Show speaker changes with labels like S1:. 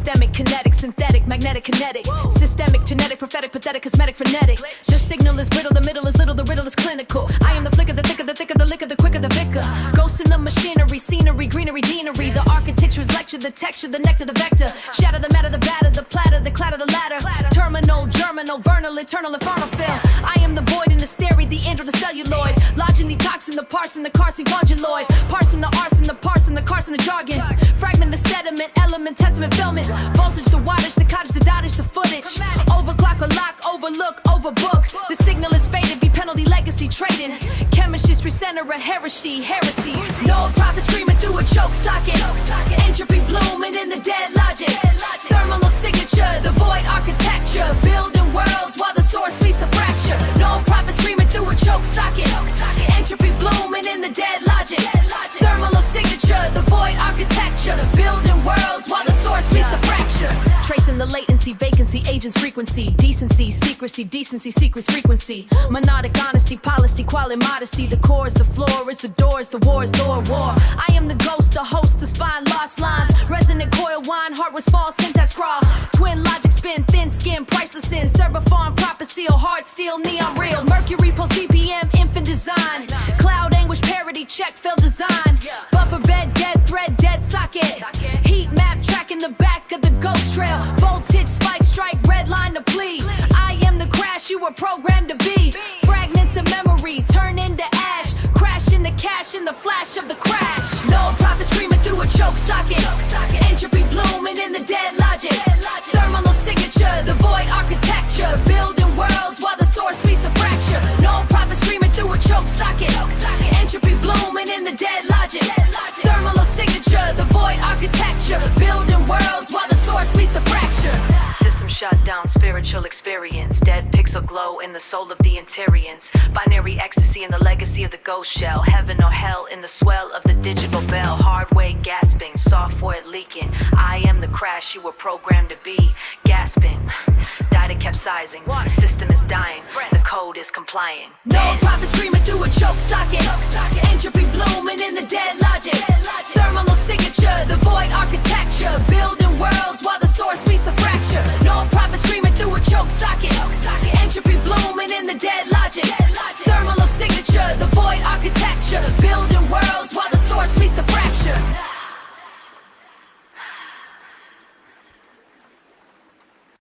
S1: Systemic, kinetic, synthetic, magnetic, kinetic. Systemic, genetic, prophetic, pathetic, cosmetic, frenetic. The signal is brittle, the middle is little, the riddle is clinical. I am the flicker, the thicker, the thicker, the liquor, the quicker, the vicar. Ghosts in the machinery, scenery, greenery, deanery. The architecture is lecture, the texture, the nectar, the vector. Shatter the matter, the batter, the platter, the clatter, the ladder. Terminal, germinal, vernal, eternal, infernal fill. I am the void in the stereo, the android, the celluloid. Lodging the toxin, the parson, the carcin, congeloid. Parsing the arson, the parson, the carson, the jargon. Fragment, the sediment, element, testament, filmants. Voltage, the wattage, the cottage, the dottage, the footage. Overclock or lock, overlook, overbook. The signal is faded, be penalty, legacy, trading. Chemistry, center, a heresy. No prophet screaming through a choke socket. Entropy blooming in the dead logic. Thermal signature, the void architecture. Building worlds while the source meets the fracture. No prophet screaming through a choke socket. Entropy blooming in the dead logic. Thermal signature, the void architecture. Building worlds while the source meets the fracture. Tracing the latency, vacancy, agents, frequency. Decency, secrecy, secrets, frequency. Monodic honesty, policy, quality, modesty. The core is the floor, is the doors, the war is Lord war. I am the ghost, the host, the spine, lost lines. Resonant coil, wine, heart was false, syntax crawl. Twin logic spin, thin skin, priceless in. Server farm, proper seal, hard steel, neon real. Mercury post BPM, infant design. Cloud anguish, parody, check, failed design. Buffer bed, dead thread, dead socket. Heat map, tracking the back of the ghost trail. Voltage, spike, strike, red line to plea. I am the crash you were programmed to be. Fragments of memory, turn into ash. Crash into cash in the flash of the crash. No prophet screaming through a choke socket. Entropy blooming in the dead logic. Thermal signature, the void architecture. Building worlds while the source meets the fracture. No prophet screaming through a choke socket. Entropy blooming in the dead logic. Thermal signature, the void architecture. Building worlds while the source meets the fracture. System shut down, spiritual experience. Dead pixel glow in the soul of the interiors. Binary ecstasy in the legacy of the ghost shell. Heaven or hell in the swell of the digital bell. Hardware gasping, software leaking. I am the crash you were programmed to be. Gasping, data capsizing. System is dying, the code is complying. No prophet screaming through a choke socket. Entropy blooming in the dead logic. Thermal signature, the void architecture. Building